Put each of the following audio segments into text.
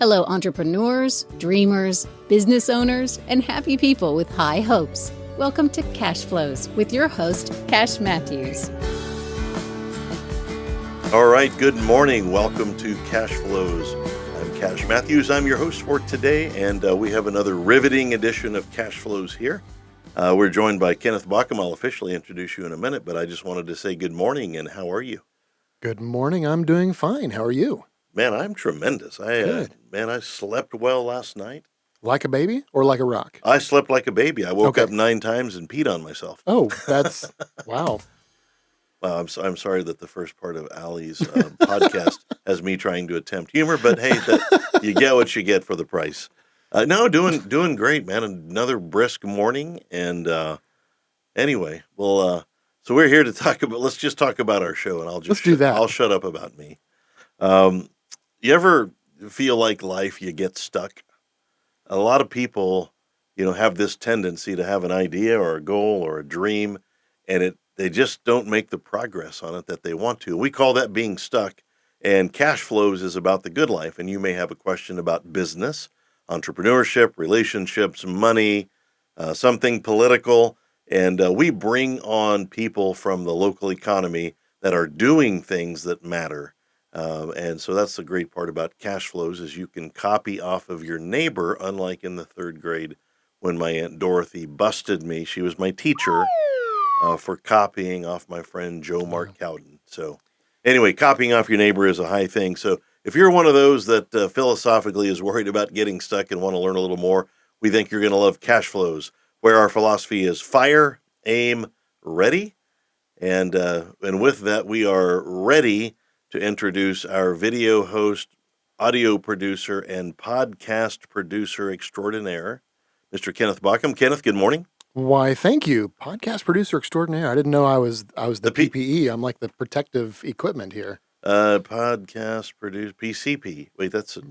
Hello, entrepreneurs, dreamers, business owners, and happy people with high hopes. Welcome to Cashflows with your host, Cash Matthews. All right, good morning. Welcome to Cashflows. I'm Cash Matthews. I'm your host for today, and we have another riveting edition of Cashflows here. We're joined by Kenneth Bauckham. I'll officially introduce you in a minute, but I just wanted to say good morning, and how are you? Good morning. I'm doing fine. How are you? Man, I'm tremendous. I slept well last night. Like a baby or like a rock? I slept like a baby. I woke up 9 times and peed on myself. Oh, that's, wow. Well, I'm sorry that the first part of Allie's podcast has me trying to attempt humor, but hey, you get what you get for the price. No, doing great, man. Another brisk morning, and anyway, well, so we're here to talk about. Let's just talk about our show, and Let's do that. I'll shut up about me. You ever feel like life you get stuck? A lot of people, have this tendency to have an idea or a goal or a dream, and they just don't make the progress on it that they want to. We call that being stuck, and Cashflows is about the good life, and you may have a question about business, entrepreneurship, relationships, money, something political, and we bring on people from the local economy that are doing things that matter. And so that's the great part about Cashflows is you can copy off of your neighbor, unlike in the 3rd grade when my Aunt Dorothy busted me. She was my teacher for copying off my friend Joe Mark Cowden. So anyway, copying off your neighbor is a high thing. So if you're one of those that philosophically is worried about getting stuck and want to learn a little more, we think you're going to love Cashflows, where our philosophy is fire, aim, ready. And with that, we are ready to introduce our video host, audio producer, and podcast producer extraordinaire, Mr. Kenneth Bauckham. Kenneth, good morning. Why, thank you. Podcast producer extraordinaire. I didn't know I was the PPE. I'm like the protective equipment here. Podcast producer, PCP. Wait, that's a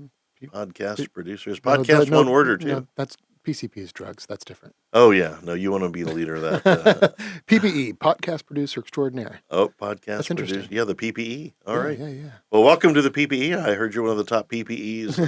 podcast producer. Is podcast one word or two? No, that's PCP is drugs. That's different. Oh, yeah. No, you want to be the leader of that. PPE, podcast producer extraordinaire. Oh, podcast That's producer. interesting. Yeah, the PPE. All right. Yeah. Well, welcome to the PPE. I heard you're one of the top PPEs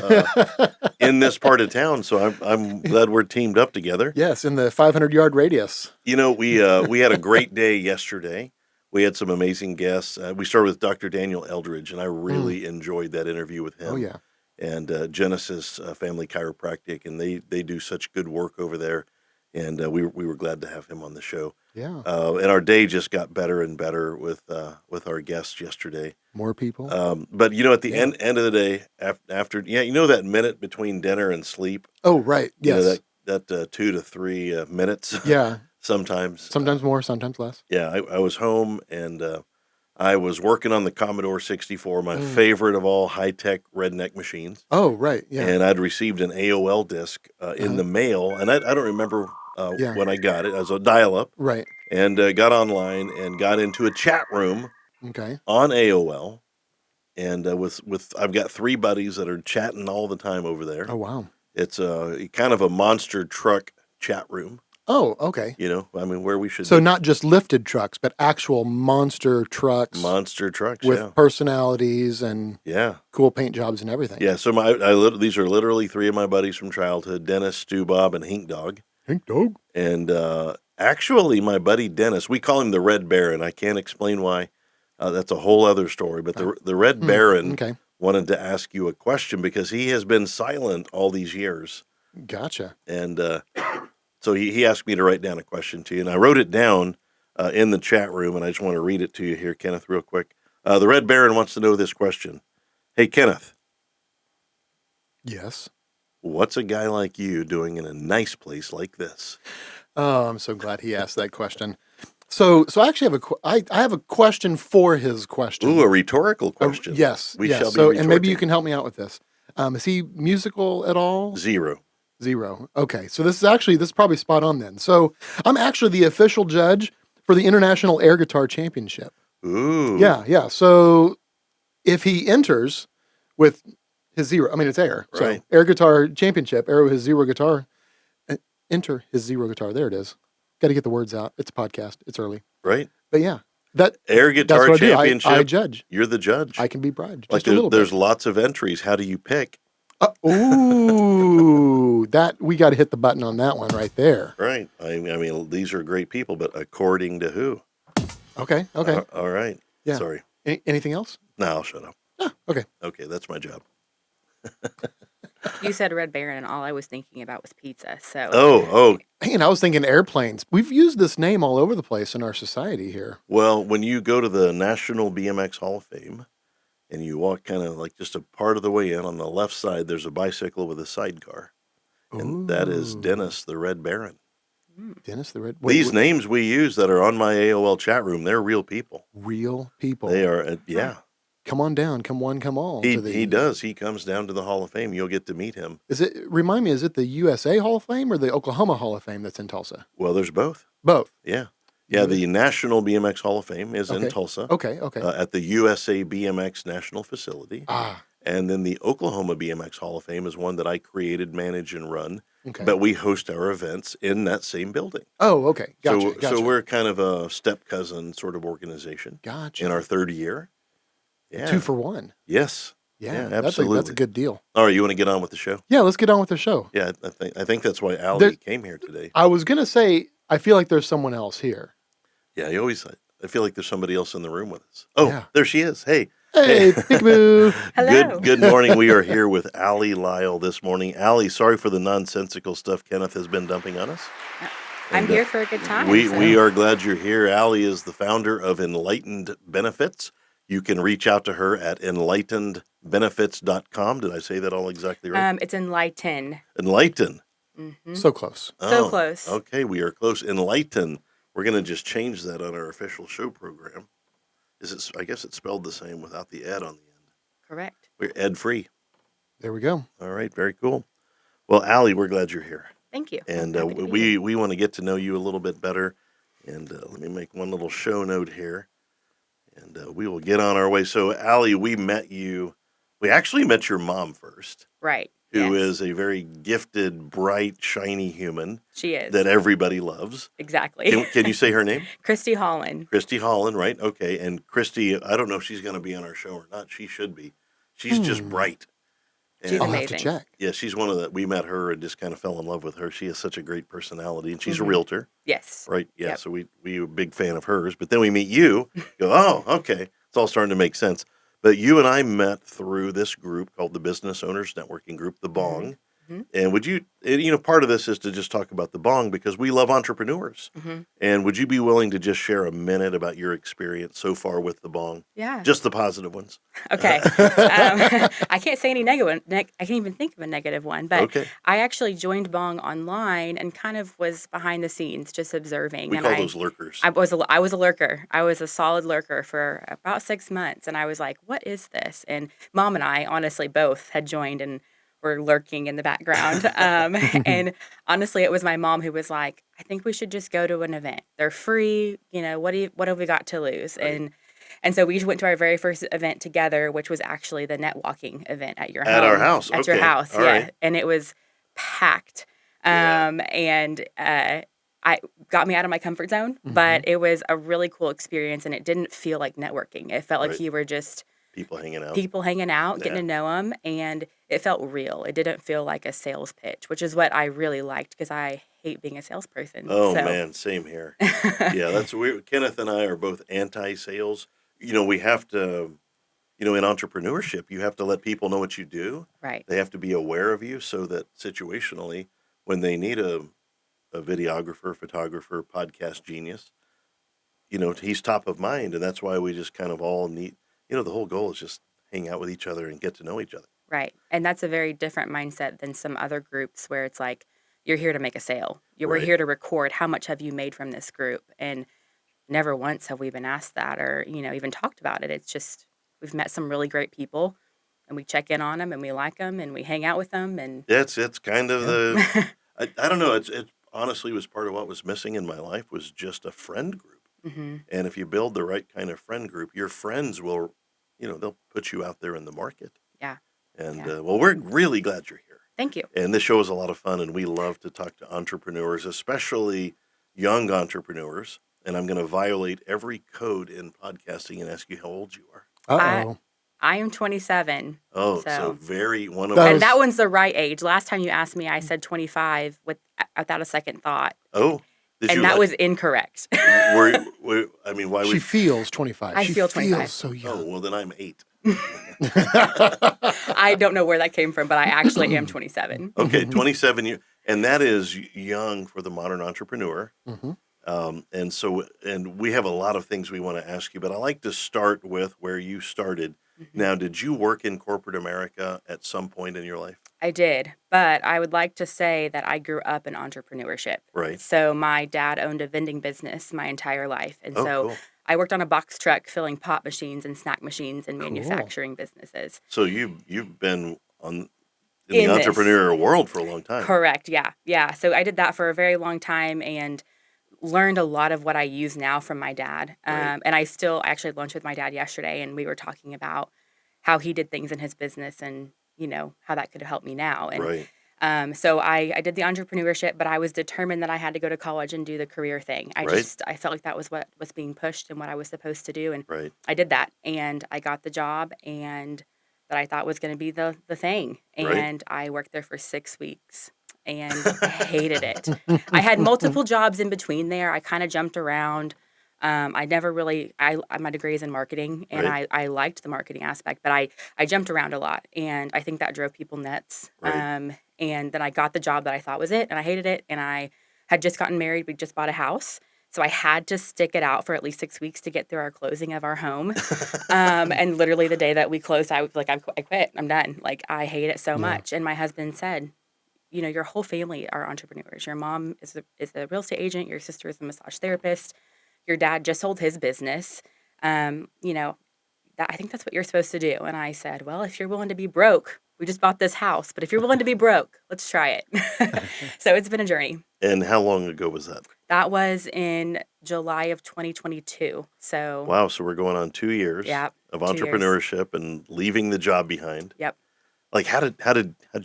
in this part of town, so I'm glad we're teamed up together. Yes, in the 500-yard radius. We had a great day yesterday. We had some amazing guests. We started with Dr. Daniel Eldridge, and I really enjoyed that interview with him. Oh, yeah. And Genesis Family Chiropractic, and they do such good work over there. And we were glad to have him on the show. Yeah. And our day just got better and better with our guests yesterday. More people. But at the end of the day, after that minute between dinner and sleep. Oh, right. Yes. That 2 to 3 minutes. Yeah. Sometimes more, sometimes less. Yeah. I was home and I was working on the Commodore 64, my favorite of all high-tech redneck machines. Oh, right, yeah. And I'd received an AOL disc in the mail, and I don't remember when I got it. It was a dial-up. Right. And got online and got into a chat room on AOL. And I've got 3 buddies that are chatting all the time over there. Oh, wow. It's kind of a monster truck chat room. Oh, okay. Where we should. So not just lifted trucks, but actual monster trucks. Monster trucks, with personalities and cool paint jobs and everything. Yeah. So these are literally 3 of my buddies from childhood: Dennis, Stu, Bob, and Hink Dog. Hink Dog. And actually, my buddy Dennis, we call him the Red Baron. I can't explain why. That's a whole other story. But the Red Baron wanted to ask you a question because he has been silent all these years. Gotcha. And so he asked me to write down a question to you, and I wrote it down in the chat room, and I just want to read it to you here, Kenneth, real quick. The Red Baron wants to know this question. Hey, Kenneth. Yes? What's a guy like you doing in a nice place like this? Oh, I'm so glad he asked that question. So I actually have a question for his question. Ooh, a rhetorical question. Yes. We shall be so, retorting. and maybe you can help me out with this. Is he musical at all? Zero. Okay. So this is probably spot on then. So I'm actually the official judge for the International Air Guitar Championship. Ooh. Yeah. So if he enters with his 0, it's air. Right. So Air Guitar Championship, air with his 0 guitar, enter his 0 guitar. There it is. Got to get the words out. It's a podcast. It's early. Right. But yeah. Air Guitar Championship. I judge. You're the judge. I can be bribed. Like just a little there's bit. Lots of entries. How do you pick? Ooh, that we got to hit the button on that one right there. Right. I mean, these are great people, but according to who? Okay. Okay. All right. Yeah. Sorry. Anything else? No, I'll shut up. Okay. Okay, that's my job. You said Red Baron, and all I was thinking about was pizza. So, Oh, And I was thinking airplanes. We've used this name all over the place in our society here. well, when you go to the National BMX Hall of Fame and you walk kind of like just a part of the way in, on the left side, there's a bicycle with a sidecar. And that is Ooh. Dennis the Red Baron. Dennis the Red. These names we use that are on my AOL chat room, they're real people. Real people. They are, yeah. Come on down. Come one, come all. He does. He comes down to the Hall of Fame. You'll get to meet him. Remind me, is it the USA Hall of Fame or the Oklahoma Hall of Fame that's in Tulsa? Well, there's both. Both. Yeah. Yeah, the National BMX Hall of Fame is in Tulsa. Okay. At the USA BMX National Facility. And then the Oklahoma BMX Hall of Fame is one that I created, manage, and run. Okay. But we host our events in that same building. Oh, okay. Gotcha. So we're kind of a step cousin sort of organization. Gotcha. In our third year. Yeah. 2 for 1. Yes. Yeah, absolutely. That's a good deal. All right, you want to get on with the show? Yeah, let's get on with the show. Yeah, I think that's why Allie came here today. I was going to say, I feel like there's someone else here. Yeah, I feel like there's somebody else in the room with us. Oh, yeah. There she is. Hey. Hey, peekaboo. hello. Good morning. We are here with Allie Lile this morning. Allie, sorry for the nonsensical stuff Kenneth has been dumping on us. I'm here for a good time. We are glad you're here. Allie is the founder of Enlightened Benefits. You can reach out to her at enlightenedbenefits.com. Did I say that all exactly right? It's Enlighten. Enlighten. Mm-hmm. So close. So close. Okay, we are close. Enlighten. We're going to just change that on our official show program. I guess it's spelled the same without the ed on the end. Correct. We're ed free. There we go. All right, very cool. Well, Allie, we're glad you're here. Thank you. And we want to get to know you a little bit better. And let me make one little show note here. And we will get on our way. So, Allie, we actually met your mom first. Right. Who is a very gifted, bright, shiny human. She is. That everybody loves. Exactly. Can you say her name? Christy Holland. Christy Holland, right? Okay. And Christy, I don't know if she's going to be on our show or not. She should be. She's just bright. And she's I'll amazing. have to check. Yeah, she's one of the, we met her and just kind of fell in love with her. She has such a great personality, and she's a realtor. Yes. Right? Yeah, Yep. so we were a big fan of hers. But then we meet you, go, oh, okay. It's all starting to make sense. But you and I met through this group called the Business Owners Networking Group, the B.O.N.G. Mm-hmm. And would you, part of this is to just talk about the B.O.N.G. because we love entrepreneurs. Mm-hmm. And would you be willing to just share a minute about your experience so far with the B.O.N.G.? Yeah. Just the positive ones. Okay. I can't say any negative. I can't even think of a negative one. But Okay. I actually joined B.O.N.G. online and kind of was behind the scenes, just observing. We and call those lurkers. I was a lurker. I was a solid lurker for about 6 months, and I was like, "What is this?" And Mom and I, honestly, both had joined and were lurking in the background. And honestly, it was my mom who was like, "I think we should just go to an event. They're free. What have we got to lose?" Right. And so we went to our very first event together, which was actually the net walking event at your home. At our house. At your Okay. house, All yeah. right. And it was packed. Yeah. And I got me out of my comfort zone, but it was a really cool experience, and it didn't feel like networking. It felt like Right. you were just People hanging out. getting to know them, and it felt real. It didn't feel like a sales pitch, which is what I really liked because I hate being a salesperson. Oh, so. man, same here. Yeah, that's weird. Kenneth and I are both anti-sales. We have to, in entrepreneurship, you have to let people know what you do. Right. They have to be aware of you so that situationally, when they need a videographer, photographer, podcast genius, he's top of mind. And that's why we just kind of all need, the whole goal is just hang out with each other and get to know each other. Right. And that's a very different mindset than some other groups where it's like, you're here to make a sale. We're Right. here to record. How much have you made from this group? And never once have we been asked that or, even talked about it. It's just, we've met some really great people and we check in on them and we like them and we hang out with them. And It's kind of I don't know. It honestly was part of what was missing in my life was just a friend group. mm-hmm. And if you build the right kind of friend group, your friends will, they'll put you out there in the market. Yeah. And, Yeah. well, we're really glad you're here. Thank you. And this show is a lot of fun, and we love to talk to entrepreneurs, especially young entrepreneurs. And I'm going to violate every code in podcasting and ask you how old you are. Uh-oh. I am 27. Oh, so So, very one of That our. and that was one's the right age. Last time you asked me, I said 25 without a second thought, Oh, did and you that like? was incorrect. Were I mean, why she would? feels 25. I She feel feels 25. so Oh, young. well, then I'm 8. I don't know where that came from, but I actually am 27. Okay, 27 years, and that is young for the modern entrepreneur. hmm And we have a lot of things we want to ask you, but I like to start with where you started. Mhm. Now, did you work in corporate America at some point in your life? I did, but I would like to say that I grew up in entrepreneurship. Right. So my dad owned a vending business my entire life, and Oh, so cool. I worked on a box truck filling pop machines and snack machines in Cool. manufacturing businesses. So you've been in the In this, entrepreneurial world for a long time. correct? Yeah, yeah. So I did that for a very long time and learned a lot of what I use now from my dad. Right. And I actually had lunch with my dad yesterday, and we were talking about how he did things in his business and how that could help me now. And Right. so I did the entrepreneurship, but I was determined that I had to go to college and do the career thing. Right. I felt like that was what was being pushed and what I was supposed to do, and Right. I did that, and I got the job, and that I thought was going to be the thing, Right. and I worked there for 6 weeks and hated it. I had multiple jobs in between there. I kind of jumped around. I never really. My degree is in marketing, and Right. I liked the marketing aspect, but I jumped around a lot, and I think that drove people nuts. Right. And then I got the job that I thought was it, and I hated it. And I had just gotten married. We just bought a house, so I had to stick it out for at least 6 weeks to get through our closing of our home. And literally the day that we closed, I was like, I quit. I'm done. Like I hate it so Yeah. much. And my husband said, your whole family are entrepreneurs. Your mom is a real estate agent. Your sister is a massage therapist. Your dad just sold his business. Um, you know, I think that's what you're supposed to do. And I said, well, if you're willing to be broke, we just bought this house, but if you're willing to be broke, let's try it. So it's been a journey. And how long ago was that? That was in July of 2022. So, Wow. So we're going on 2 years yeah, of 2 years. entrepreneurship and leaving the job behind. Yep. Like how'd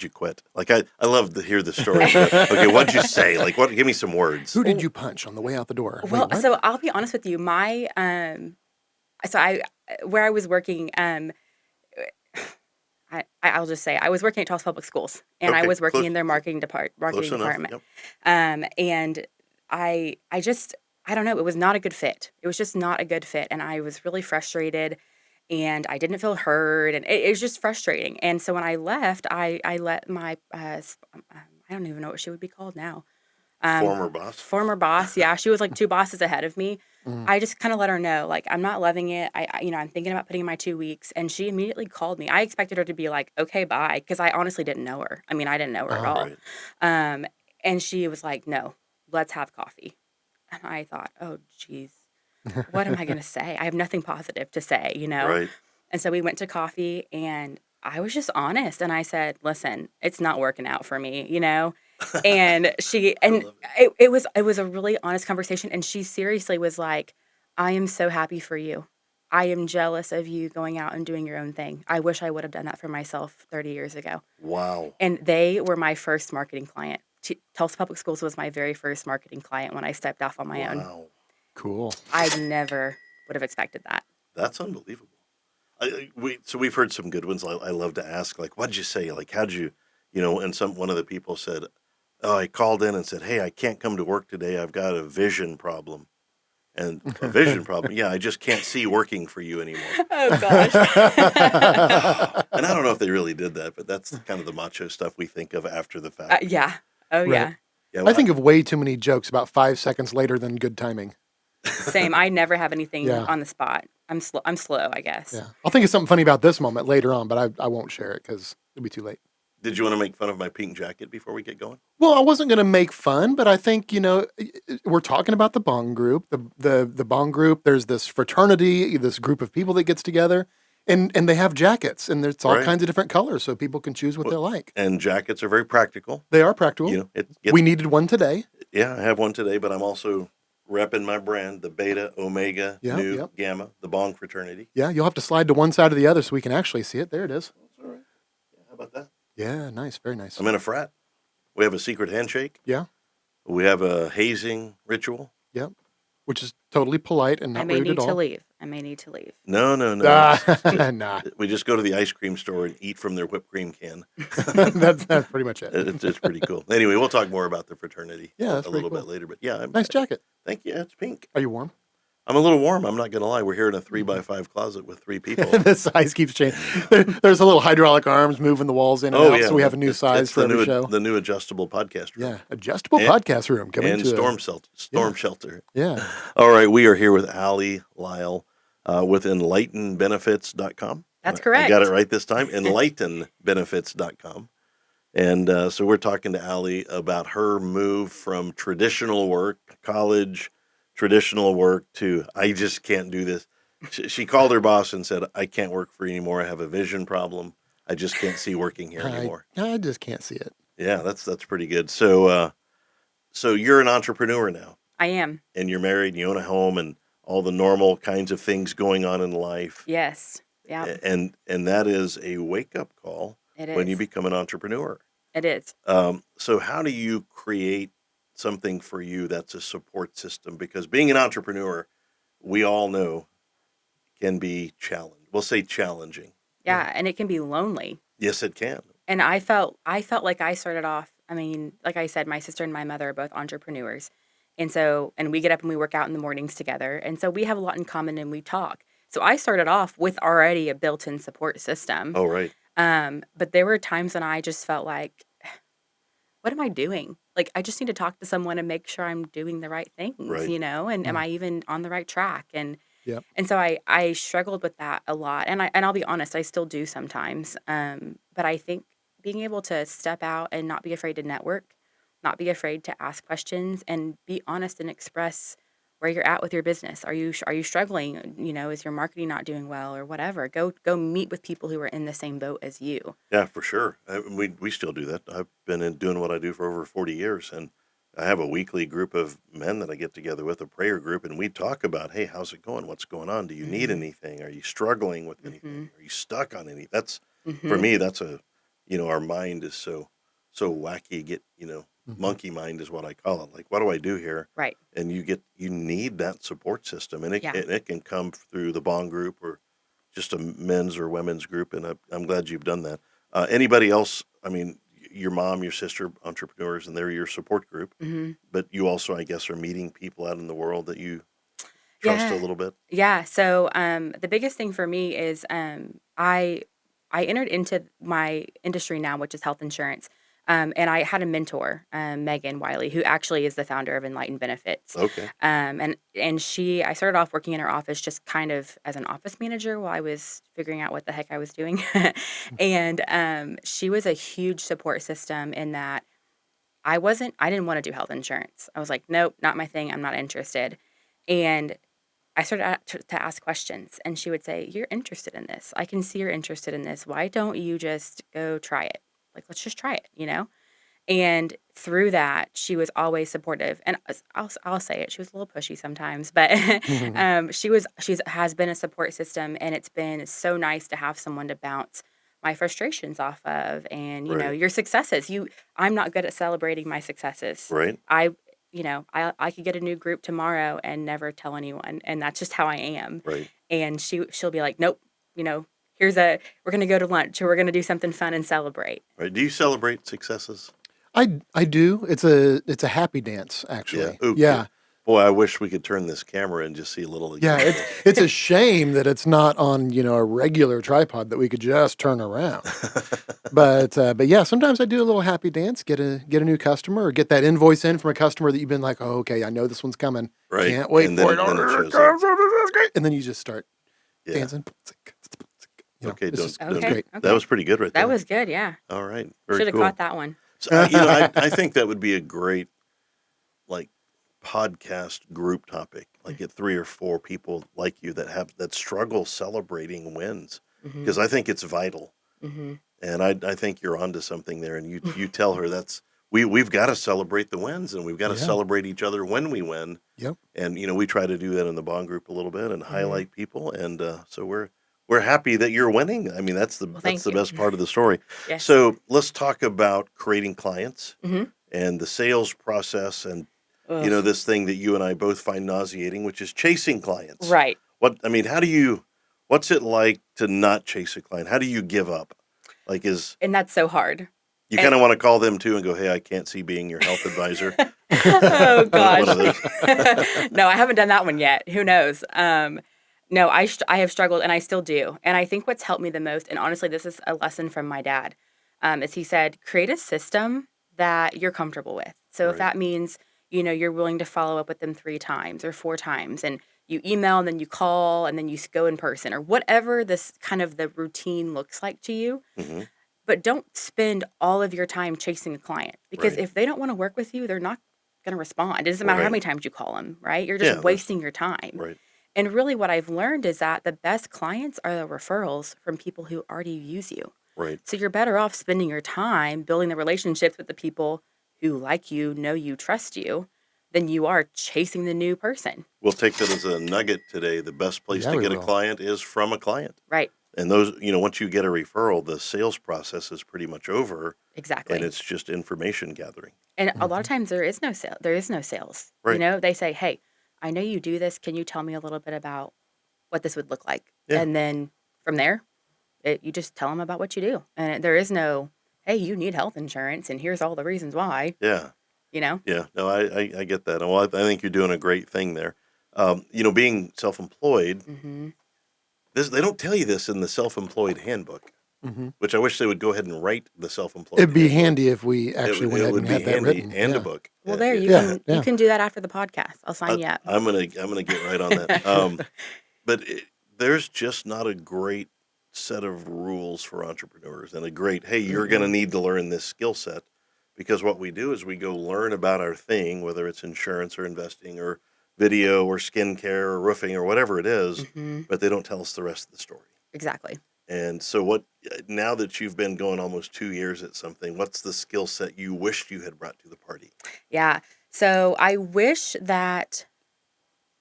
you quit? Like I love to hear the story. Okay, what'd you say? Like what? Give me some words. Who did you punch on the way out the door? Wait, Well, what? so I'll be honest with you. So where I was working, I'll just say I was working at Tulsa Public Schools, and I Okay, was working close, in their marketing close enough. department. Yep. And I don't know, it was not a good fit. It was just not a good fit, and I was really frustrated, and I didn't feel heard, and it was just frustrating. And so when I left, I let my I don't even know what she would be called now. Former boss. Former boss, yeah, she was like 2 bosses ahead of me. Mm. I just kinda let her know, like, "I'm not loving it. I'm thinking about putting in my 2 weeks," and she immediately called me. I expected her to be like, "Okay, bye," because I honestly didn't know her. I mean, I didn't know her at Uh-huh. all. Right. Um, and she was like, "No, let's have coffee." And I thought, "Oh, geez, what am I gonna say? I have nothing positive to say, you know?" Right. And so we went to coffee, and I was just honest, and I said, "Listen, it's not working out for me," you know? And I love it was a really honest conversation, and she seriously was like, "I am so happy for you. I am jealous of you going out and doing your own thing. I wish I would have done that for myself 30 years ago." it. Wow. And they were my first marketing client. Tulsa Public Schools was my very first marketing client when I stepped off on my own. Wow. Cool. I never would have expected that. That's unbelievable. We've heard some good ones. I love to ask, like, what'd you say? Like, how'd you, and one of the people said, oh, I called in and said, hey, I can't come to work today. I've got a vision problem. And a vision problem. Yeah, I just can't see working for you anymore. Oh gosh. And I don't know if they really did that, but that's kind of the macho stuff we think of after the fact. Yeah. Oh Right. yeah. Yeah, I well, think of way too many jokes about 5 seconds later than good timing. Same. I never have anything Yeah. on the spot. I'm slow, I guess. Yeah. I'll think of something funny about this moment later on, but I won't share it because it'll be too late. did you want to make fun of my pink jacket before we get going? Well, I wasn't going to make fun, but I think, we're talking about the Bong group. The Bong group, there's this fraternity, this group of people that gets together, and they have jackets, and there's all Right. kinds of different colors, so people can choose what Well, they like. And jackets are very practical. They are practical. It gets, We needed one today. yeah, I have one today, but I'm also repping my brand, the Beta, Omega, Yep, Nu, yep. Gamma, the Bong fraternity. Yeah, you'll have to slide to one side or the other so we can actually see it. There it is. That's all right. Yeah, how about that? Yeah, nice. Very nice. I'm in a frat. We have a secret handshake. Yeah. We have a hazing ritual. Yep. which is totally polite and I not may rude at need to all. leave. I may need to leave. No, no, no. Nah, We just go to the ice cream store and eat from their whipped cream can. that's pretty much it. It's pretty cool. Anyway, we'll talk more about the fraternity Yeah, that's a pretty little bit cool. later. But yeah, Nice jacket. thank you. It's pink. Are you warm? I'm a little warm. I'm not going to lie. We're here in a 3x5 closet with 3 people. The size keeps changing. There's a little hydraulic arms moving the walls in and Oh out, yeah, so we have a new size it's for every show. the new adjustable podcast room. Yeah, adjustable And- podcast room coming and to storm shelter. yeah. Shelter. Yeah, All right, we are here with Allie, Lile, with enlightenbenefits.com. That's I correct. got it right this time. Enlightenbenefits.com. And so we're talking to Allie about her move from traditional work, college, traditional work to I just can't do this. She called her boss and said, I can't work for you anymore. I have a vision problem. I just can't see working here anymore. I just can't see it. Yeah, that's pretty good. So so you're an entrepreneur now I am. and you're married and you own a home and all the normal kinds of things going on in life. Yes. Yeah. And that is a wake up call It when you is. become an entrepreneur. It is. So how do you create something for you that's a support system? Because being an entrepreneur, we all know, can be challenging. We'll say challenging. Yeah, and it can be lonely. Yes, it can. And I felt like I started off, I mean, like I said, my sister and my mother are both entrepreneurs. And we get up and we work out in the mornings together. And so we have a lot in common and we talk. So I started off with already a built-in support system. Oh, right. But there were times when I just felt like, what am I doing? Like, I just need to talk to someone and make sure I'm doing the right things, Right. and am I even on the right track? Yep. And so I struggled with that a lot. And I'll be honest, I still do sometimes. But I think being able to step out and not be afraid to network, not be afraid to ask questions and be honest and express where you're at with your business. Are you struggling? Is your marketing not doing well or whatever? Go meet with people who are in the same boat as you. Yeah, for sure. We still do that. I've been doing what I do for over 40 years, and I have a weekly group of men that I get together with, a prayer group, and we talk about, hey, how's it going? What's going on? Do you need anything? Are you struggling with anything? Are you stuck on anything? That's for me. That's our mind is so wacky. Monkey mind is what I call it. Like, what do I do here? Right. And you need that support system, and Yeah. it can come through the Bond group or just a men's or women's group, and I'm glad you've done that. Anybody else? I mean, your mom, your sister, entrepreneurs, and they're your support group. hmm But you also, I guess, are meeting people out in the world that you trust a Yeah. little bit. Yeah. So the biggest thing for me is I entered into my industry now, which is health insurance. And I had a mentor, Megan Wiley, who actually is the founder of Enlightened Benefits. Okay. And I started off working in her office just kind of as an office manager while I was figuring out what the heck I was doing. And she was a huge support system in that I didn't want to do health insurance. I was like, nope, not my thing. I'm not interested. And I started to ask questions, and she would say, "You're interested in this. I can see you're interested in this. Why don't you just go try it? Like, let's just try it." And through that, she was always supportive. And I'll say it, she was a little pushy sometimes, but has been a support system, and it's been so nice to have someone to bounce my frustrations off of, and Right. your successes. I'm not good at celebrating my successes. Right. I could get a new group tomorrow and never tell anyone, and that's just how I am. Right. And she'll be like, "Nope, we're gonna go to lunch or we're gonna do something fun and celebrate." Right. Do you celebrate successes? I do. It's a happy dance, actually. Ooh, Yeah. Boy, I wish we could turn this camera and just see a little. Yeah, it's a shame that it's not on a regular tripod that we could just turn around. But yeah, sometimes I do a little happy dance, get a new customer, or get that invoice in from a customer that you've been like, oh, okay, I know this one's coming. Right. Can't wait And for then it. it shows up. That's great. And then you just start Yeah. dancing. Okay, it's don't- Okay. That was pretty good right there. That was good. Yeah, All right. Very should have cool. caught that one. So, I think that would be a great, like, podcast group topic. Like, get 3 or 4 people like you that struggle celebrating wins, hmm because I think it's vital. hmm And I think you're onto something there. And you tell her we've got to celebrate the wins, and we've got to Yeah. celebrate each other when we win. Yep. And we try to do that in the Bond group a little bit and Mm-hmm. highlight people. And so we're happy that you're winning. I mean, that's the Well, thank you. best part of the story. Yes. So let's talk about creating clients hmm and the sales process. And Ugh. this thing that you and I both find nauseating, which is chasing clients. Right. What's it like to not chase a client? How do you give up? Like, And that's so hard. you And kind of want to call them too and go, hey, I can't see being your health advisor. oh One gosh. of those. No, I haven't done that one yet. Who knows? No, I have struggled and I still do. And I think what's helped me the most, and honestly, this is a lesson from my dad, is he said, create a system that you're comfortable with. So if Right. that means, you're willing to follow up with them 3 times or 4 times and you email and then you call and then you go in person or whatever this kind of the routine looks like to you, hmm but don't spend all of your time chasing a client because Right. if they don't want to work with you, they're not going to respond. It doesn't matter how Right. many times you call them, right? You're just Yeah, that's wasting your time. right. And really, what I've learned is that the best clients are the referrals from people who already use you. Right. So you're better off spending your time building the relationships with the people who like you, know you, trust you, than you are chasing the new person. We'll take that as a nugget today. The best place Yeah, to we get a will. client is from a client. Right. And those, once you get a referral, the sales process is pretty much over and Exactly. it's just information gathering. And a lot of Mhm. times there is no sale. There is no sales. Right. They say, "Hey, I know you do this. Can you tell me a little bit about what this would look like?" Yeah. And then from there, you just tell them about what you do. And there is no, "Hey, you need health insurance, and here's all the reasons why." Yeah. You know? Yeah. No, I get that. Well, I think you're doing a great thing there. Being self-employed, Hmm. they don't tell you this in the self-employed handbook, Mhm. which I wish they would go ahead and write the self-employed It'd be handbook. handy if we actually went It ahead would and be had that handy written. and a Yeah. book. Well, there you Yeah, can you yeah. can do that after the podcast. I'll sign you up. I'm gonna get right on that. But there's just not a great set of rules for entrepreneurs and a great, hey, you're going to Mm-mm. need to learn this skill set because what we do is we go learn about our thing, whether it's insurance or investing or video or skincare or roofing or whatever it is, Hmm. but they don't tell us the rest of the story. Exactly. And so, now that you've been going almost 2 years at something, what's the skill set you wished you had brought to the party? Yeah. So I wish that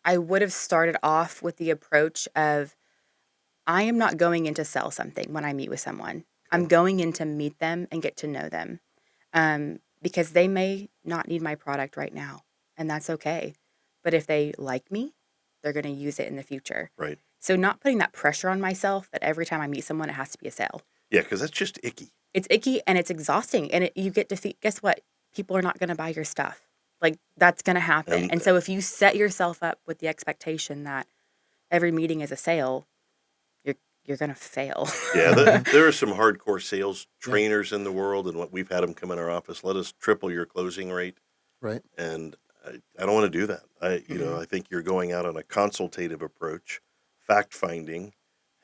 I would have started off with the approach of I am not going in to sell something when I meet with someone. I'm Okay. going in to meet them and get to know them, because they may not need my product right now, and that's okay. But if they like me, they're going to use it in the future. Right. So, not putting that pressure on myself that every time I meet someone, it has to be a sale. Yeah, because that's just icky. It's icky and it's exhausting, and you get defeat. Guess what? People are not going to buy your stuff. Like, that's going to happen. And And so, if you set yourself up with the expectation that every meeting is a sale, you're going to fail. Yeah, Mhm. there are some hardcore sales Yeah. trainers in the world, and what we've had them come in our office. Let us triple your closing rate, Right. and I don't want to do that. Mm-mm. I think you're going out on a consultative approach, fact finding.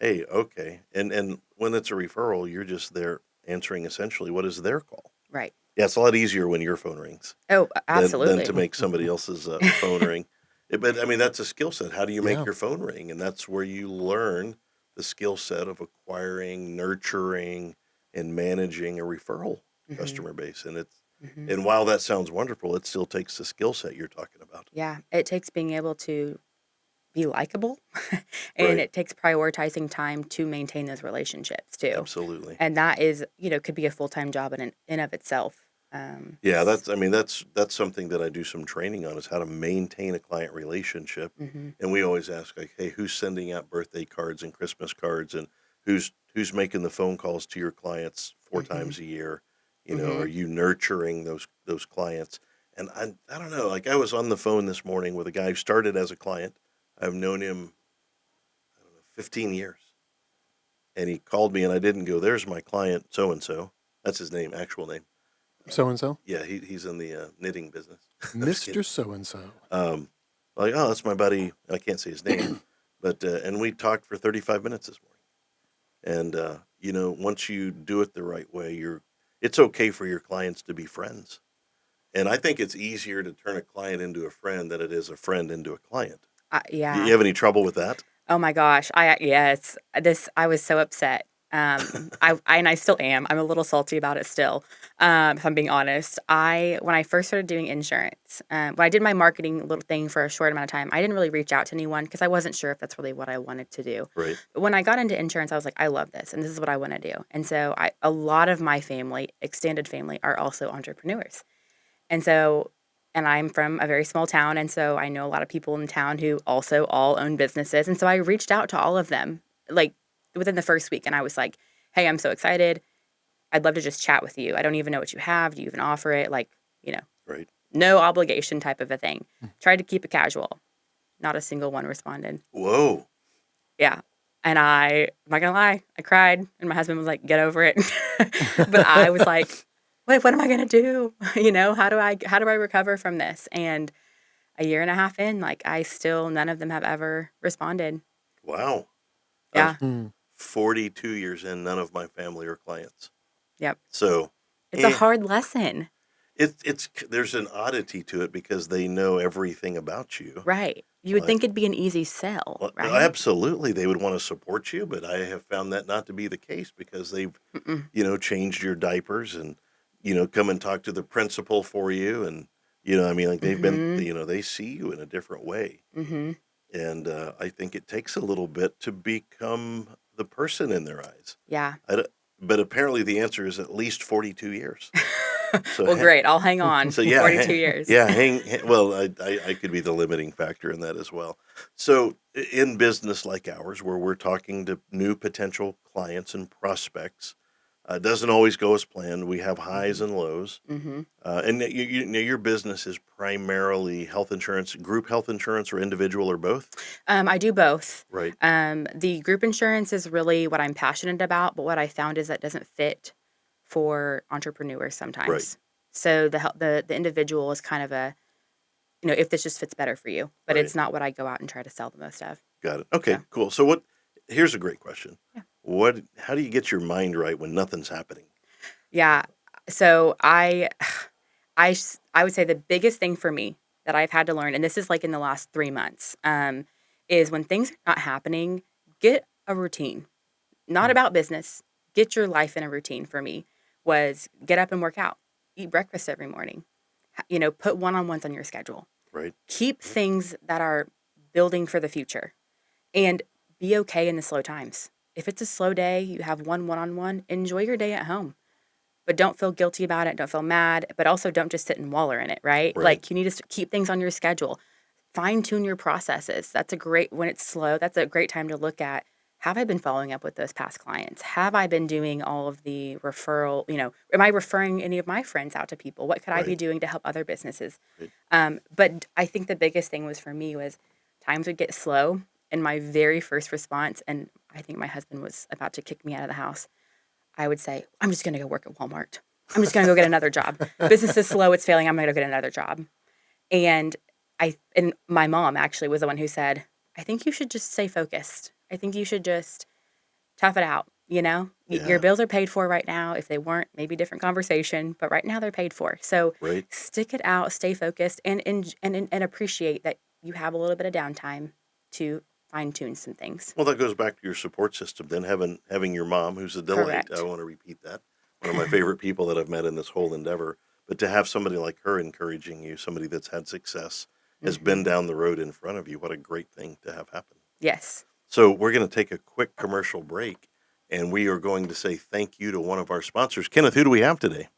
Hey, okay, and when it's a referral, you're just there answering essentially what is their call. Right. Yeah, it's a lot easier when your phone rings Oh, than to absolutely. make somebody else's phone ring. But I mean, that's a skill set. How do you make Yeah. your phone ring? And that's where you learn the skill set of acquiring, nurturing, and managing a referral Hmm. customer base. Hmm. And while that sounds wonderful, it still takes the skill set you're talking about. Yeah, it takes being able to be likable, and Right. it takes prioritizing time to maintain those relationships too. Absolutely. And that is, could be a full-time job in of itself. Yeah, that's something that I do some training on is how to maintain a client relationship. Hmm. And we always ask like, hey, who's sending out birthday cards and Christmas cards and who's making the phone calls to your clients 4 Hmm. times a year? Hmm. Are you nurturing those clients? And I don't know, like I was on the phone this morning with a guy who started as a client. I've known him, I don't know, 15 years. And he called me and I didn't go, there's my client so and so. That's his name, actual name. So and so, Yeah, he's in the knitting business. I'm just kidding. Mr. So and so. Um, like, oh, that's my buddy. I can't say his name, but and we talked for 35 minutes this morning. And once you do it the right way, it's okay for your clients to be friends. And I think it's easier to turn a client into a friend than it is a friend into a client. Do you Yeah. have any trouble with that? Oh my gosh. Yes. I was so upset. And I still am. I'm a little salty about it still. If I'm being honest. When I first started doing insurance, when I did my marketing little thing for a short amount of time, I didn't really reach out to anyone because I wasn't sure if that's really what I wanted to do. Right. But when I got into insurance, I was like, I love this and this is what I want to do. And so a lot of my family, extended family, are also entrepreneurs. And so and I'm from a very small town, and so I know a lot of people in town who also all own businesses, and so I reached out to all of them, like, within the first week, and I was like, "Hey, I'm so excited. I'd love to just chat with you. I don't even know what you have. Do you even offer it?" Like, you know, Right. no obligation type of a thing. Tried to keep it casual. Not a single one responded. Whoa. Yeah. And I'm not gonna lie, I cried, and my husband was like, "Get over it." But I was like, what am I gonna do?" How do I recover from this? And a year and a half in, like, none of them have ever responded. Wow. Uh, Yeah. Hmm. 42 years in, none of my family are clients. Yep. So, It's a eh, hard lesson. there's an oddity to it because they know everything about you. Right. You would But think it'd be an easy sell, well, right? absolutely, they would want to support you, but I have found that not to be the case because they've, Mm-mm. changed your diapers and, come and talk to the principal for you. And, I mean, like they've been, Mhm. they see you in a different way. Mhm. And I think it takes a little bit to become the person in their eyes. Yeah. I d But apparently the answer is at least 42 years. So Well, great. I'll hang on. so yeah, 42 years. yeah, well, I could be the limiting factor in that as well. So in business like ours, where we're talking to new potential clients and prospects, it doesn't always go as planned. We have highs Mhm. and lows. Mhm. And your business is primarily health insurance, group health insurance, or individual, or both, I do both. right? The group insurance is really what I'm passionate about, but what I found is that doesn't fit for entrepreneurs Right, sometimes. So the individual is kind of if this just fits better for you, but right. it's not what I go out and try to sell the most of. Got it. Okay, So, cool. So here's a great question. yeah. How do you get your mind right when nothing's happening? Yeah. So I would say the biggest thing for me that I've had to learn, and this is like in the last 3 months, is when things are not happening, get a routine. Not Hmm. about business. Get your life in a routine for me was get up and work out. Eat breakfast every morning. Put one-on-ones on your schedule. Right, Keep things that are building for the future and be okay in the slow times. If it's a slow day, you have one-on-one, enjoy your day at home. But don't feel guilty about it, don't feel mad, but also don't just sit and waller in it, right? right. Like you need to keep things on your schedule. Fine tune your processes. When it's slow, that's a great time to look at, have I been following up with those past clients? Have I been doing all of the referral? Am I referring any of my friends out to people? What could I be Right. doing to help other businesses? Right. But I think the biggest thing was for me was times would get slow. And my very first response, and I think my husband was about to kick me out of the house, I would say, I'm just going to go work at Walmart. I'm just going to go get another job. Business is slow. It's failing. I'm going to go get another job. And and my mom actually was the one who said, I think you should just stay focused. I think you should just tough it out. Your Yeah. bills are paid for right now. If they weren't, maybe different conversation, but right now they're paid for. So Right. stick it out, stay focused, and appreciate that you have a little bit of downtime to fine tune some things. Well, that goes back to your support system. Then having your mom, who's a delight. I Correct. want to repeat that. One of my favorite people that I've met in this whole endeavor. But to have somebody like her encouraging you, somebody that's had success, has been Hmm. down the road in front of you. What a great thing to have happen. Yes. So we're going to take a quick commercial break, and we are going to say thank you to one of our sponsors. Kenneth, who do we have today?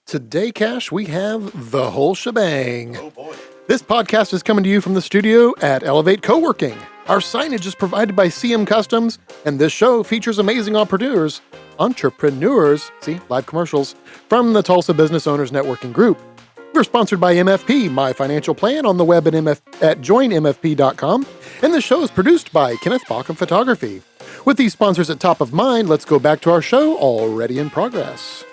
Today, Cash, we have the whole shebang. Oh boy. This podcast is coming to you from the studio at Elevate Coworking. Our signage is provided by CM Customs, and this show features amazing entrepreneurs, see, live commercials, from the Tulsa Business Owners Networking Group. We're sponsored by MFP, My Financial Plan, on the web at joinmfp.com, and the show is produced by Kenneth Bauckham Photography. With these sponsors at top of mind, let's go back to our show already in progress.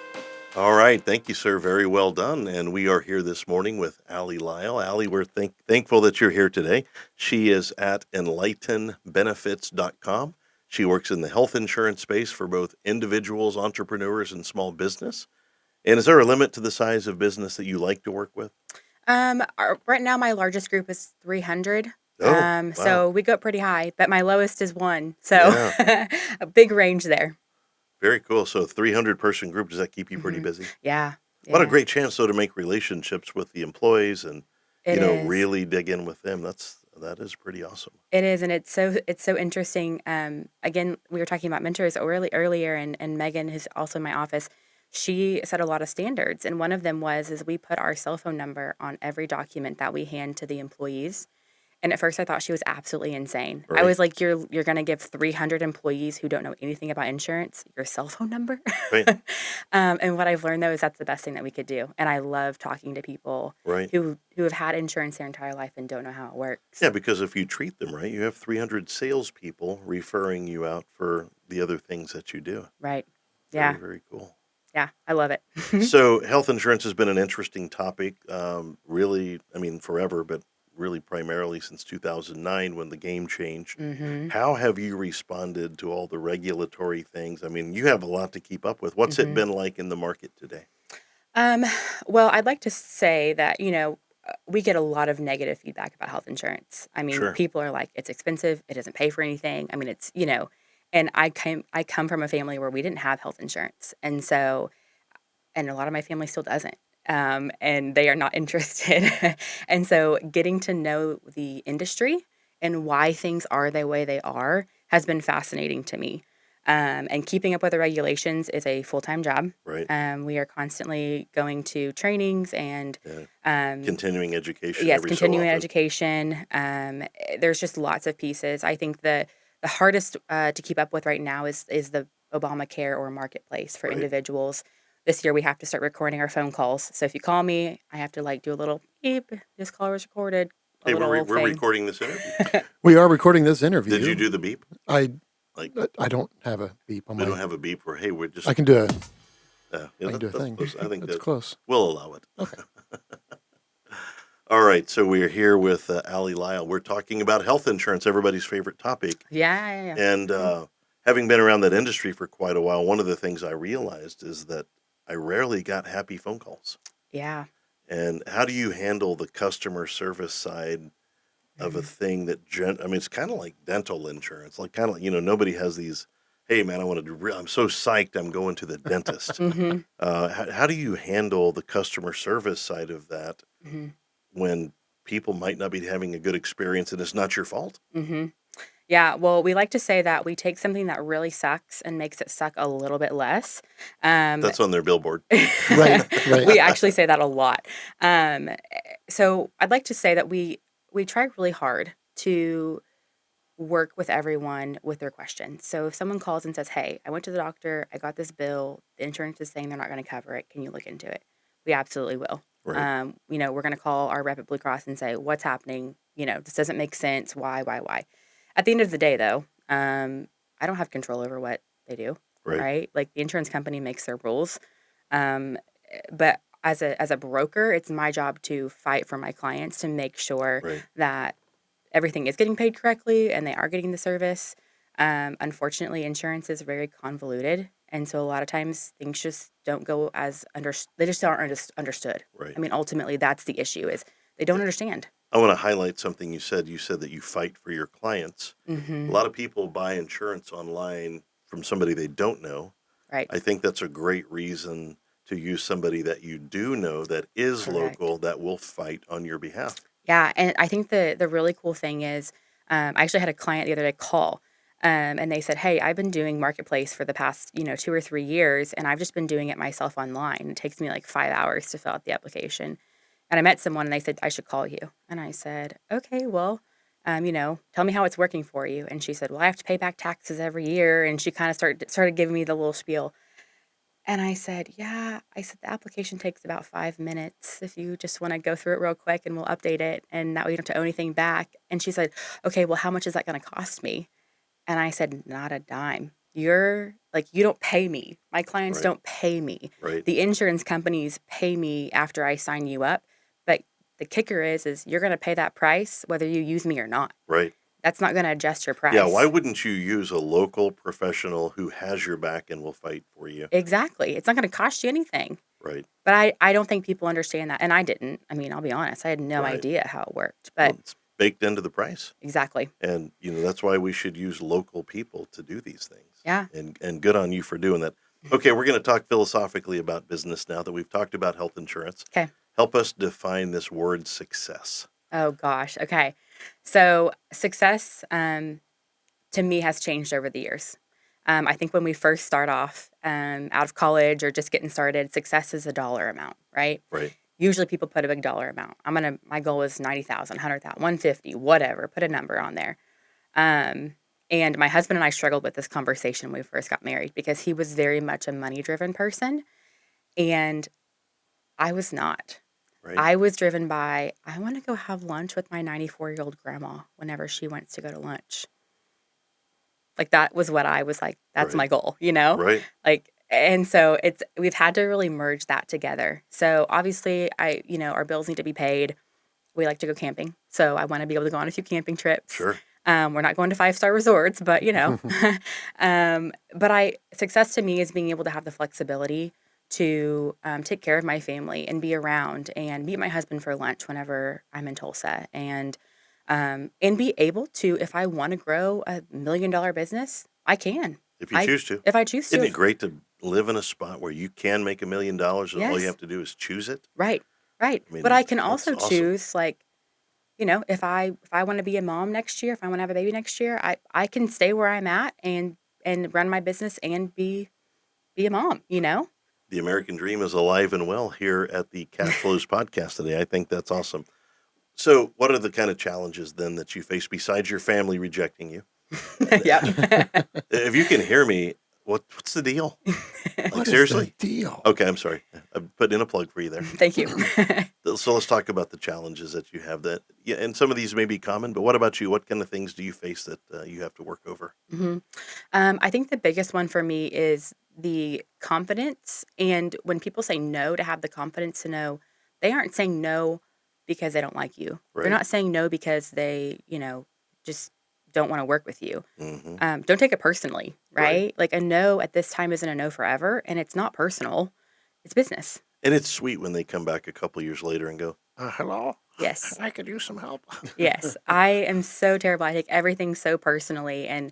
All right. Thank you, sir. Very well done. And we are here this morning with Allie Lile. Allie, we're thankful that you're here today. She is at enlightenbenefits.com. She works in the health insurance space for both individuals, entrepreneurs, and small business. And is there a limit to the size of business that you like to work with? Right now my largest group is 300. Oh, wow. So we go up pretty high, but my lowest is 1. So Yeah. a big range there. Very cool. So 300-person group, does that keep you pretty Hmm. busy? Yeah. What a Yeah. great chance, though, to make relationships with the employees and, It is. really dig in with them. That is pretty awesome. It is, and it's so interesting. Again, we were talking about mentors earlier, and Megan, who's also in my office, she set a lot of standards. And one of them is we put our cell phone number on every document that we hand to the employees. And at first I thought she was absolutely insane. I Right. was like, you're gonna give 300 employees who don't know anything about insurance your cell phone number? Right. And what I've learned though is that's the best thing that we could do. And I love talking to people Right. who have had insurance their entire life and don't know how it works. Yeah, because if you treat them right, you have 300 salespeople referring you out for the other things that you do. Right. Very, Yeah. very cool. Yeah. I love it. So, health insurance has been an interesting topic, really, I mean, forever, but really primarily since 2009 when the game changed. hmm How have you responded to all the regulatory things? I mean, you have a lot to keep up with. What's it hmm been like in the market today? Um, well, I'd like to say that, we get a lot of negative feedback about health insurance. I mean, Sure. people are like, it's expensive, it doesn't pay for anything. I mean, and I come from a family where we didn't have health insurance. And a lot of my family still doesn't. And they are not interested. And so getting to know the industry and why things are the way they are has been fascinating to me. And keeping up with the regulations is a full-time job. Right. We are constantly going to trainings and Yeah. um, Continuing education yes, every so continuing often. education. There's just lots of pieces. I think the hardest to keep up with right now is the Obamacare or marketplace for Right. individuals. This year we have to start recording our phone calls. So if you call me, I have to like do a little beep. This call was recorded. A Hey, little we're thing. recording this interview. We are recording this Did you interview. do the beep? I Like, I don't have a beep on we don't my. have a beep where, hey, we're I just, can do a yeah, I can do a that's thing. close. I think That's that close. we'll allow it. Okay. All right, so we're here with Allie Lile. We're talking about health insurance, everybody's favorite topic. Yeah. And having been around that industry for quite a while, one of the things I realized is that I rarely got happy phone calls. Yeah. And how do you handle the customer service side of a Mhm. thing that, I mean, it's kind of like dental insurance, like kind of, nobody has these, hey man, I want to do, I'm so psyched I'm going to the dentist. Mhm. How do you handle the customer service side of that Mhm. when people might not be having a good experience and it's not your fault? Mhm. Yeah, well, we like to say that we take something that really sucks and makes it suck a little bit less. Um, That's on their billboard. Right. Right. we actually say that a lot. So I'd like to say that we try really hard to work with everyone with their questions. So if someone calls and says, "Hey, I went to the doctor, I got this bill, the insurance is saying they're not going to cover it. Can you look into it?" We absolutely will. Right. We're going to call our rep at Blue Cross and say, "What's happening? This doesn't make sense. Why?" At the end of the day, though, I don't have control over what they do, Right. right? Like the insurance company makes their rules. Um, but as a broker, it's my job to fight for my clients to make sure Right. that everything is getting paid correctly and they are getting the service. Unfortunately, insurance is very convoluted, and so a lot of times things just don't go as they just aren't understood. Right. I mean, ultimately, that's the issue is they don't understand. I want to highlight something you said. You said that you fight for your clients. A hmm lot of people buy insurance online from somebody they don't know. Right. I think that's a great reason to use somebody that you do know that is Correct. local that will fight on your behalf. Yeah, and I think the really cool thing is, I actually had a client the other day call, and they said, "Hey, I've been doing marketplace for the past 2 or 3 years, and I've just been doing it myself online. It takes me like 5 hours to fill out the application." And I met someone, and they said, "I should call you." And I said, "Okay, well, tell me how it's working for you." And she said, "Well, I have to pay back taxes every year." And she kind of started giving me the little spiel. And I said, "Yeah." I said, "The application takes about 5 minutes if you just want to go through it real quick and we'll update it. And that way you don't have to owe anything back." And she said, "Okay, well, how much is that going to cost me?" And I said, "Not a dime. You're like, you don't pay me. My clients Right. don't pay me. Right. The insurance companies pay me after I sign you up. But the kicker is you're going to pay that price whether you use me or not. Right. That's not going to adjust your Yeah. Why price." wouldn't you use a local professional who has your back and will fight for you? Exactly. It's not going to cost you anything. Right. But I don't think people understand that, and I didn't. I mean, I'll be honest, I had no Right. idea how it worked, Well, but it's baked into the price. exactly. And that's why we should use local people to do these things. Yeah. And good on you for doing that. Okay, we're going to talk philosophically about business now that we've talked about health insurance. Okay. Help us define this word success. Oh gosh, okay. So, success, to me has changed over the years. I think when we first start off out of college or just getting started, success is a dollar amount, right? Right. Usually people put a big dollar amount. My goal is 90,000, 100,000, 150, whatever, put a number on there. Um, and my husband and I struggled with this conversation when we first got married because he was very much a money driven person and I was not. Right. I was driven by, I want to go have lunch with my 94-year-old grandma whenever she wants to go to lunch. Like that was what I was like, that's Right. my goal, you know? Right. Like, and so we've had to really merge that together. So obviously our bills need to be paid. We like to go camping. So I want to be able to go on a few camping trips. Sure. We're not going to 5-star resorts, but success to me is being able to have the flexibility to take care of my family and be around and meet my husband for lunch whenever I'm in Tulsa and be able to, if I want to grow $1 million business, I can. If you choose to. If I choose to. Isn't it great to live in a spot where you can make $1 million and all you Yes. have to do is choose it? Right. I mean, But I can that's also awesome. choose if I want to be a mom next year, if I want to have a baby next year, I can stay where I'm at and run my business and be a mom, The American dream is alive and well here at the Cashflows podcast today. I think that's awesome. So, what are the kind of challenges then that you face besides your family rejecting you? Yeah. If you can hear me, what's the deal? Like, What is seriously? the deal? Okay, I'm sorry. I put in a plug for you there. Thank you. So let's talk about the challenges that you have. And some of these may be common, but what about you? What kind of things do you face that you have to work over? hmm I think the biggest one for me is the confidence. And when people say no, to have the confidence to know they aren't saying no because they don't like you. They're Right. not saying no because they, just don't want to work with you. Hmm. Don't take it personally, Right. right? Like a no at this time isn't a no forever, and it's not personal. It's business. And it's sweet when they come back a couple years later and go, Hello? Yes. I could use some help. Yes. I am so terrible. I take everything so personally, and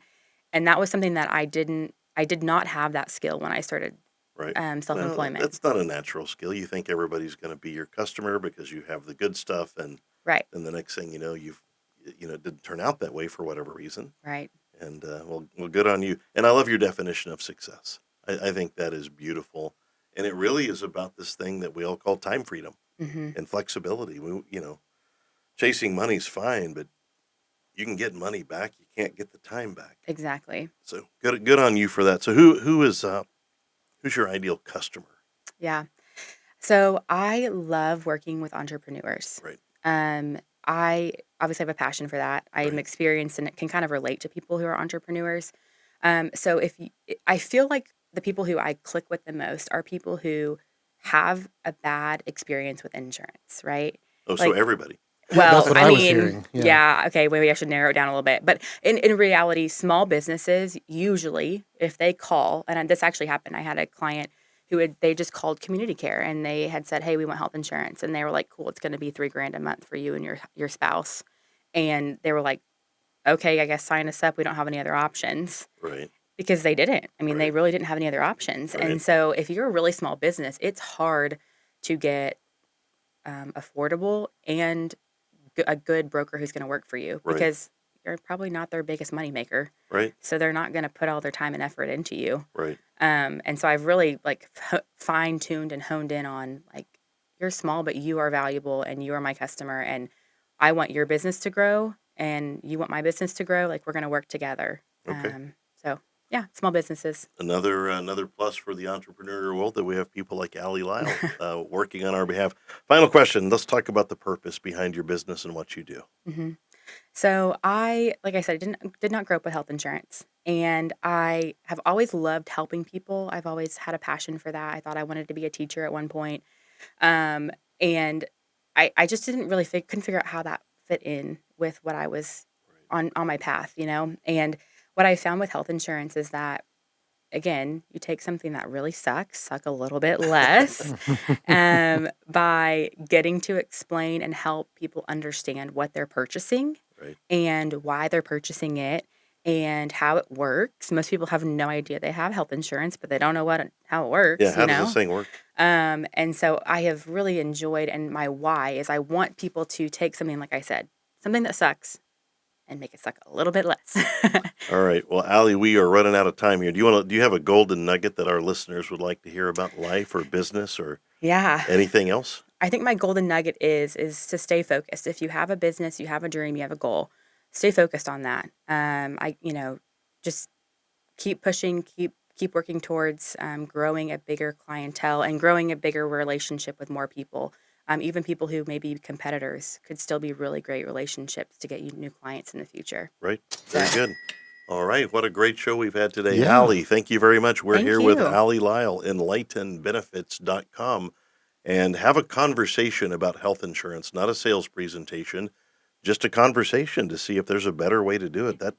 that was something that I did not have that skill when I started right. self-employment. That's not a natural skill. You think everybody's going to be your customer because you have the good stuff, and Right. then the next thing you know, it didn't turn out that way for whatever reason. Right. And well, good on you. And I love your definition of success. I think that is beautiful, and it really is about this thing that we all call time freedom hmm and flexibility. Chasing money's fine, but you can get money back. You can't get the time back. Exactly. So good on you for that. So who's your ideal customer? Yeah. So I love working with entrepreneurs. Right. I obviously have a passion for that. I am Right. experienced and can kind of relate to people who are entrepreneurs. So I feel like the people who I click with the most are people who have a bad experience with insurance, right? Oh, so Like, everybody. well, That's what I was hearing. Yeah. yeah, okay, maybe I should narrow it down a little bit. But in reality, small businesses usually, if they call, and this actually happened, I had a client they just called community care and they had said, "Hey, we want health insurance," and they were like, "Cool, it's going to be $3,000 a month for you and your spouse," and they were like, "Okay, I guess sign us up. We don't have any other options." Right. Because they didn't. I mean, they Right. really didn't have any other options. Right. And so if you're a really small business, it's hard to get affordable and a good broker who's going to work for you Right. because you're probably not their biggest moneymaker. Right. So they're not going to put all their time and effort into you. Right. And so I've really fine tuned and honed in on like, you're small, but you are valuable and you are my customer. And I want your business to grow and you want my business to grow. Like we're going to work together. Okay. So yeah, small businesses. Another plus for the entrepreneurial world that we have people like Allie, Lile working on our behalf. Final question. Let's talk about the purpose behind your business and what you do. hmm So like I said, did not grow up with health insurance, and I have always loved helping people. I've always had a passion for that. I thought I wanted to be a teacher at one point, and I just didn't really couldn't figure out how that fit in with what I was Right. on my path, And what I found with health insurance is that again, you take something that really suck a little bit less, by getting to explain and help people understand what they're purchasing Right. and why they're purchasing it and how it works. Most people have no idea they have health insurance, but they don't know how it works, Yeah. How does this thing work? And so I have really enjoyed, and my why is I want people to take something, like I said, something that sucks and make it suck a little bit less. All right. Well, Allie, we are running out of time here. Do you have a golden nugget that our listeners would like to hear about life or business or Yeah. anything else? I think my golden nugget is to stay focused. If you have a business, you have a dream, you have a goal, stay focused on that. Just keep pushing, keep working towards growing a bigger clientele and growing a bigger relationship with more people. Even people who may be competitors could still be really great relationships to get you new clients in the future. Right. So, Very good. All right. What a great show we've had today. Yeah. Allie, thank you very much. We're thank here with you. Allie Lile, enlightenbenefits.com, and have a conversation about health insurance, not a sales presentation, just a conversation to see if there's a better way to do it. That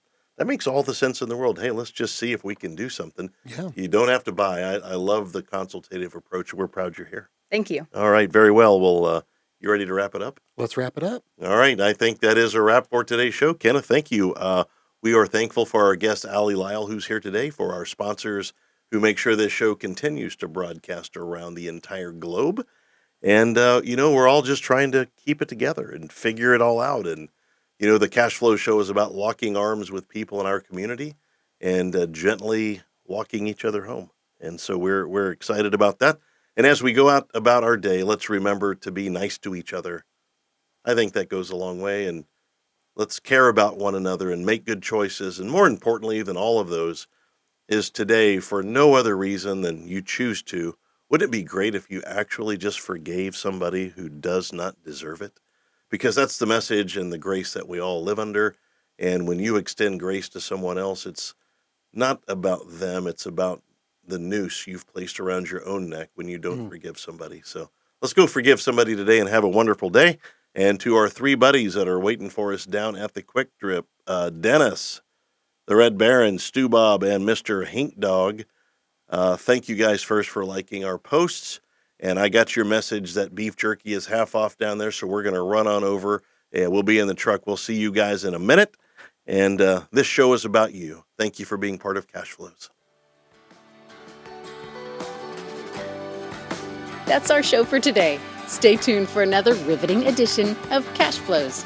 makes all the sense in the world. Hey, let's just see if we can do something. Yeah. You don't have to buy. I love the consultative approach. We're proud you're here. Thank you. All right. Very well. Well, you ready to wrap it up? Let's wrap it up. All right. I think that is a wrap for today's show. Kenneth, thank you. We are thankful for our guest, Allie Lile, who's here today, for our sponsors who make sure this show continues to broadcast around the entire globe. And, we're all just trying to keep it together and figure it all out. And, the Cash Flow show is about locking arms with people in our community and gently walking each other home. And so we're excited about that. And as we go out about our day, let's remember to be nice to each other. I think that goes a long way. And let's care about one another and make good choices. And more importantly than all of those is today, for no other reason than you choose to, wouldn't it be great if you actually just forgave somebody who does not deserve it? Because that's the message and the grace that we all live under. And when you extend grace to someone else, it's not about them. It's about the noose you've placed around your own neck when you don't forgive somebody. So let's go forgive somebody today and have a wonderful day. And to our three buddies that are waiting for us down at the Quick Trip, Dennis, the Red Baron, Stu Bob, and Mr. Hink Dog, thank you guys first for liking our posts. And I got your message that beef jerky is half off down there, so we're going to run on over. And we'll be in the truck. We'll see you guys in a minute. And this show is about you. Thank you for being part of Cash Flows. That's our show for today. Stay tuned for another riveting edition of Cash Flows.